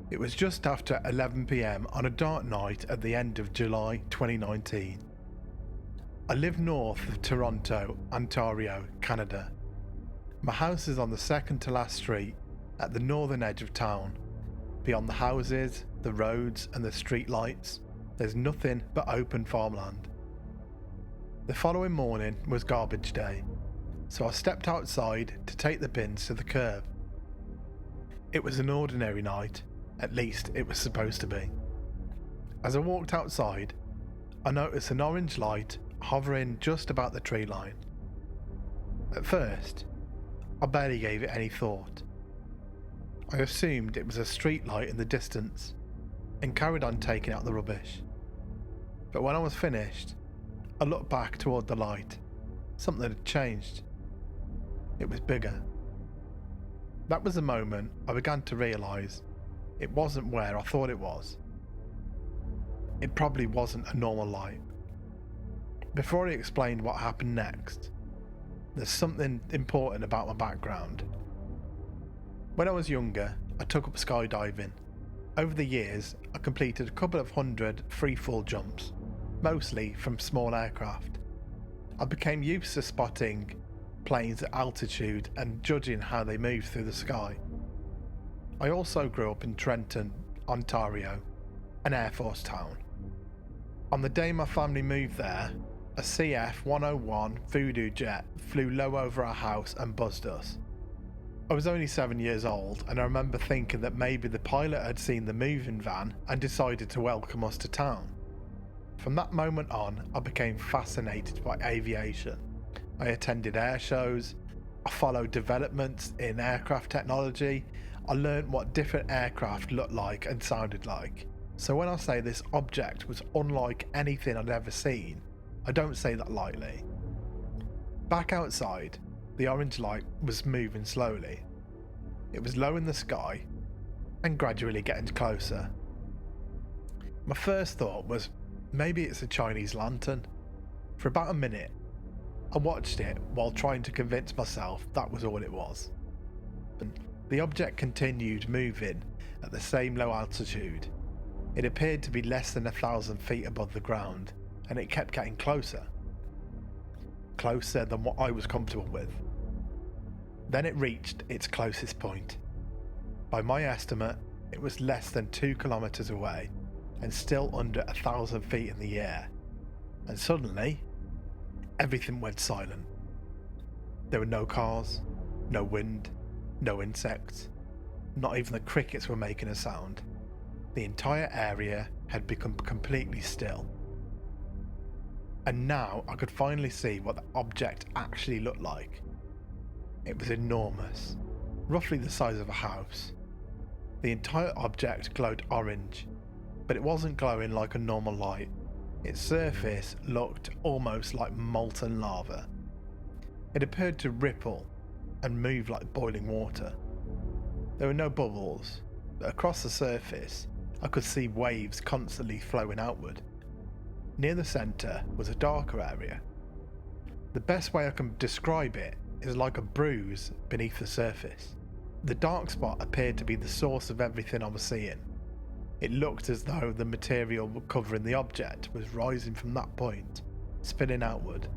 It was just after 11 PM on a dark night at the end of July 2019. I live north of Toronto, Ontario, Canada. My house is on the second to last street at the northern edge of town. Beyond the houses, the roads and the street lights, there's nothing but open farmland. The following morning was garbage day, so I stepped outside to take the bins to the curb. It was an ordinary night, at least it was supposed to be. As I walked outside, I noticed an orange light hovering just about the tree line. At first, I barely gave it any thought. I assumed it was a street light in the distance and carried on taking out the rubbish. But when I was finished, I looked back toward the light. Something had changed. It was bigger. That was the moment I began to realise it wasn't where I thought it was. It probably wasn't a normal light. Before I explained what happened next, there's something important about my background. When I was younger, I took up skydiving. Over the years, I completed a couple of hundred free-fall jumps, mostly from small aircraft. I became used to spotting planes at altitude and judging how they moved through the sky. I also grew up in Trenton, Ontario, an Air Force town. On the day my family moved there, a CF-101 Voodoo jet flew low over our house and buzzed us. I was only 7 years old, and I remember thinking that maybe the pilot had seen the moving van and decided to welcome us to town. From that moment on, I became fascinated by aviation. I attended air shows, I followed developments in aircraft technology, I learned what different aircraft looked like and sounded like. So when I say this object was unlike anything I'd ever seen, I don't say that lightly. Back outside, the orange light was moving slowly. It was low in the sky and gradually getting closer. My first thought was maybe it's a Chinese lantern. For about a minute, I watched it while trying to convince myself that was all it was. The object continued moving at the same low altitude. It appeared to be less than 1,000 feet above the ground, and it kept getting closer. Closer than what I was comfortable with. Then it reached its closest point. By my estimate, it was less than 2 kilometers away and still under 1,000 feet in the air. And suddenly, everything went silent. There were no cars, no wind, no insects. Not even the crickets were making a sound. The entire area had become completely still. And now I could finally see what the object actually looked like. It was enormous, roughly the size of a house. The entire object glowed orange, but it wasn't glowing like a normal light. Its surface looked almost like molten lava. It appeared to ripple and move like boiling water. There were no bubbles, but across the surface I could see waves constantly flowing outward. Near the centre was a darker area. The best way I can describe it is like a bruise beneath the surface. The dark spot appeared to be the source of everything I was seeing. It looked as though the material covering the object was rising from that point, spinning outward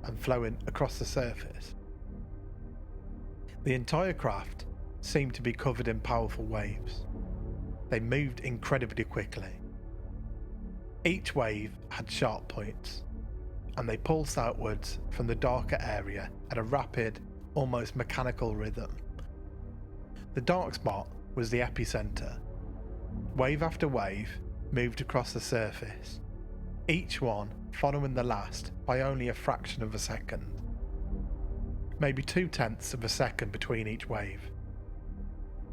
and flowing across the surface. The entire craft seemed to be covered in powerful waves. They moved incredibly quickly. Each wave had sharp points, and they pulsed outwards from the darker area at a rapid, almost mechanical rhythm. The dark spot was the epicenter. Wave after wave moved across the surface, each one following the last by only a fraction of a second. Maybe 0.2 of a second between each wave.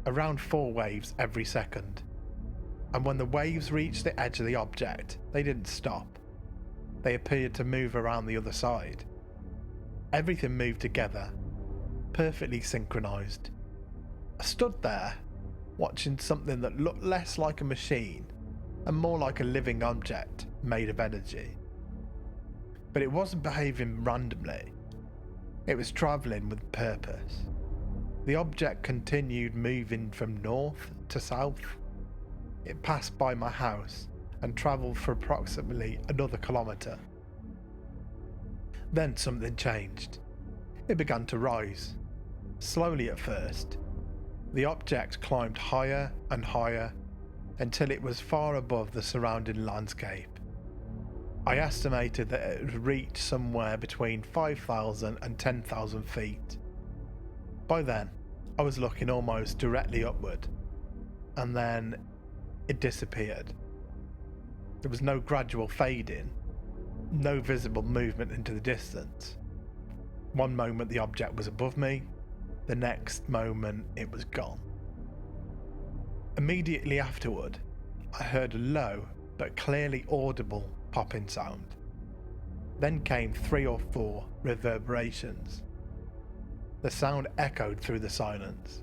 Around 4 waves every second. And when the waves reached the edge of the object, they didn't stop. They appeared to move around the other side. Everything moved together, perfectly synchronized. I stood there, watching something that looked less like a machine and more like a living object made of energy. But it wasn't behaving randomly. It was travelling with purpose. The object continued moving from north to south, it passed by my house and travelled for approximately another kilometre. Then something changed. It began to rise, slowly at first. The object climbed higher and higher until it was far above the surrounding landscape. I estimated that it would reach somewhere between 5,000 and 10,000 feet. By then, I was looking almost directly upward, and then it disappeared. There was no gradual fading, no visible movement into the distance. One moment the object was above me, the next moment it was gone. Immediately afterward, I heard a low but clearly audible popping sound. Then came 3 or 4 reverberations. The sound echoed through the silence.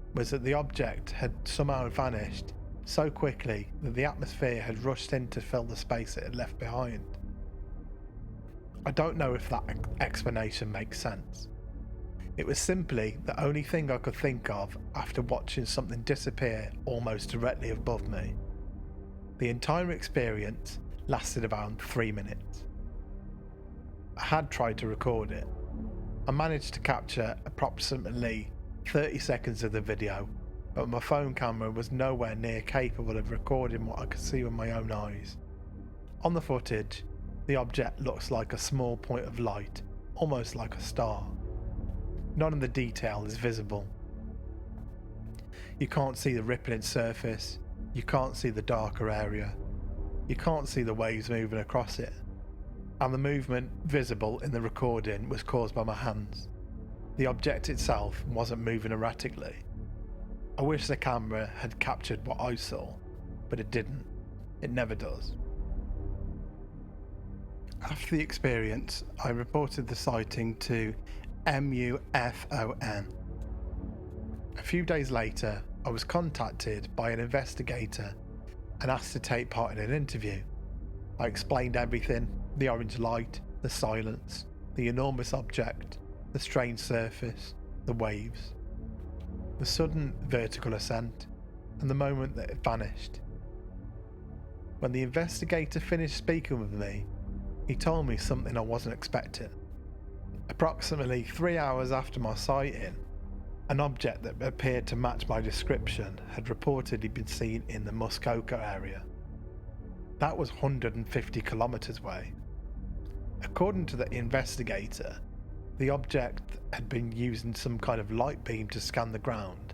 It was that the object had somehow vanished so quickly that the atmosphere had rushed in to fill the space it had left behind. I don't know if that explanation makes sense. It was simply the only thing I could think of after watching something disappear almost directly above me. The entire experience lasted about 3 minutes. I had tried to record it. I managed to capture approximately 30 seconds of the video, but my phone camera was nowhere near capable of recording what I could see with my own eyes. On the footage, the object looks like a small point of light, almost like a star. None of the detail is visible. You can't see the rippling surface, you can't see the darker area, you can't see the waves moving across it, and the movement visible in the recording was caused by my hands. The object itself wasn't moving erratically. I wish the camera had captured what I saw, but it didn't. It never does. After the experience, I reported the sighting to MUFON. A few days later, I was contacted by an investigator and asked to take part in an interview. I explained everything: the orange light, the silence, the enormous object, the strange surface, the waves, the sudden vertical ascent, and the moment that it vanished. When the investigator finished speaking with me, he told me something I wasn't expecting. Approximately 3 hours after my sighting, an object that appeared to match my description had reportedly been seen in the Muskoka area. That was 150 kilometers away. According to the investigator, the object had been using some kind of light beam to scan the ground.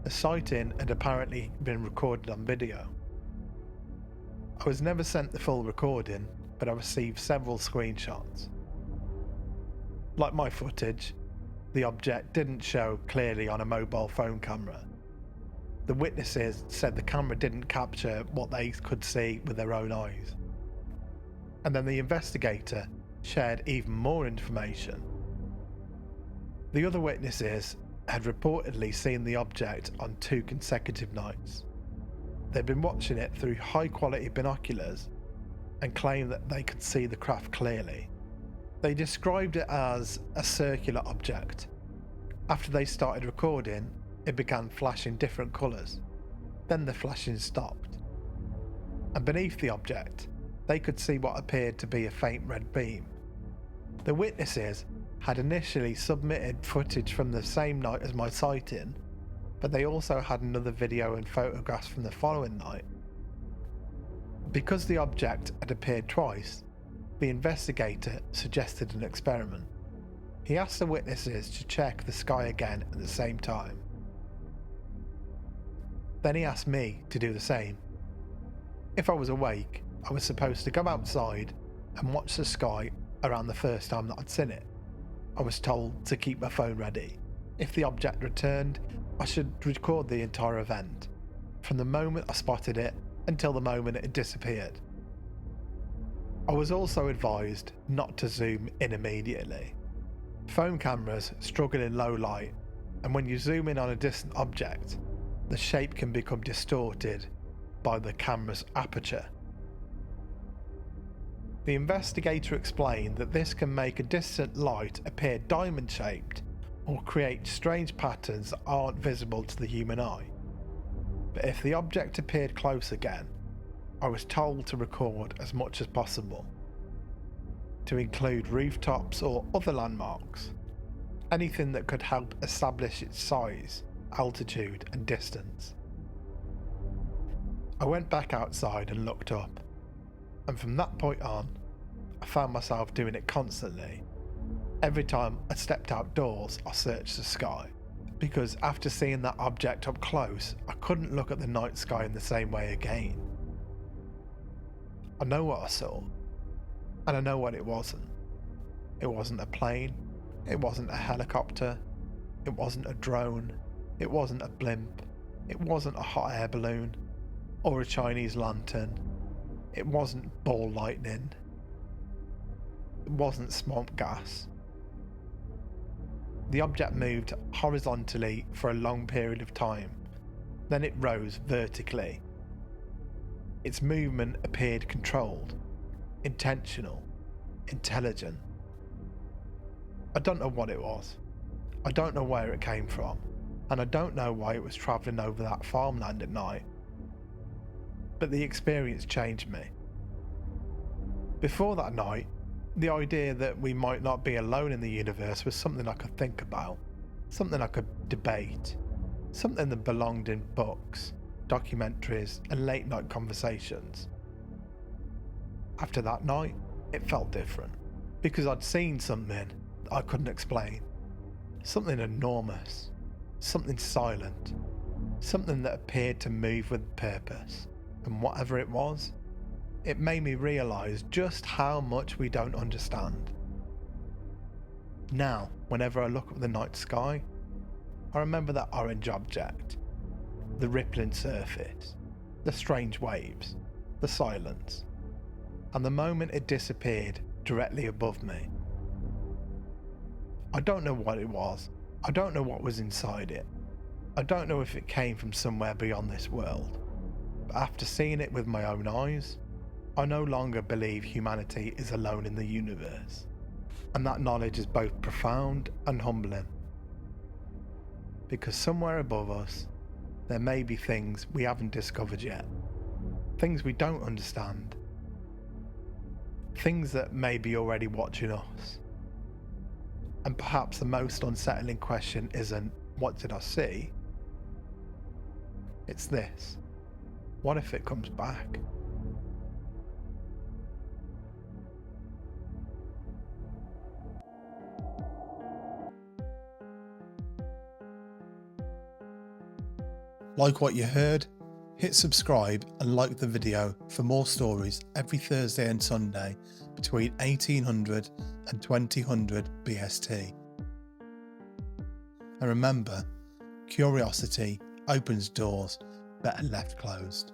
The sighting had apparently been recorded on video. I was never sent the full recording, but I received several screenshots. Like my footage, the object didn't show clearly on a mobile phone camera. The witnesses said the camera didn't capture what they could see with their own eyes. And then the investigator shared even more information. The other witnesses had reportedly seen the object on 2 consecutive nights. They'd been watching it through high-quality binoculars and claimed that they could see the craft clearly. They described it as a circular object. After they started recording, it began flashing different colours. Then the flashing stopped. And beneath the object, they could see what appeared to be a faint red beam. The witnesses had initially submitted footage from the same night as my sighting, but they also had another video and photographs from the following night. Because the object had appeared twice, the investigator suggested an experiment. He asked the witnesses to check the sky again at the same time. Then he asked me to do the same. If I was awake, I was supposed to go outside and watch the sky around the first time that I'd seen it. I was told to keep my phone ready. If the object returned, I should record the entire event, from the moment I spotted it until the moment it disappeared. I was also advised not to zoom in immediately. Phone cameras struggle in low light, and when you zoom in on a distant object, the shape can become distorted by the camera's aperture. The investigator explained that this can make a distant light appear diamond-shaped or create strange patterns that aren't visible to the human eye. But if the object appeared close again, I was told to record as much as possible, to include rooftops or other landmarks, anything that could help establish its size, altitude and distance. I went back outside and looked up, and from that point on, I found myself doing it constantly. Every time I stepped outdoors, I searched the sky, because after seeing that object up close, I couldn't look at the night sky in the same way again. I know what I saw, and I know what it wasn't. It wasn't a plane, it wasn't a helicopter, it wasn't a drone, it wasn't a blimp, it wasn't a hot air balloon, or a Chinese lantern, it wasn't ball lightning, it wasn't swamp gas. The object moved horizontally for a long period of time, then it rose vertically. Its movement appeared controlled, intentional, intelligent. I don't know what it was. I don't know where it came from, and I don't know why it was travelling over that farmland at night. But the experience changed me. Before that night, the idea that we might not be alone in the universe was something I could think about, something I could debate, something that belonged in books, documentaries and late night conversations. After that night, it felt different, because I'd seen something that I couldn't explain, something enormous, something silent, something that appeared to move with purpose, and whatever it was, it made me realise just how much we don't understand. Now, whenever I look up the night sky, I remember that orange object, the rippling surface, the strange waves, the silence, and the moment it disappeared directly above me. I don't know what it was, I don't know what was inside it, I don't know if it came from somewhere beyond this world, but after seeing it with my own eyes, I no longer believe humanity is alone in the universe, and that knowledge is both profound and humbling. Because somewhere above us, there may be things we haven't discovered yet, things we don't understand, things that may be already watching us. And perhaps the most unsettling question isn't, what did I see? It's this: what if it comes back? Like what you heard? Hit subscribe and like the video for more stories every Thursday and Sunday between 1800 and 2000 BST. And remember, curiosity opens doors better left closed.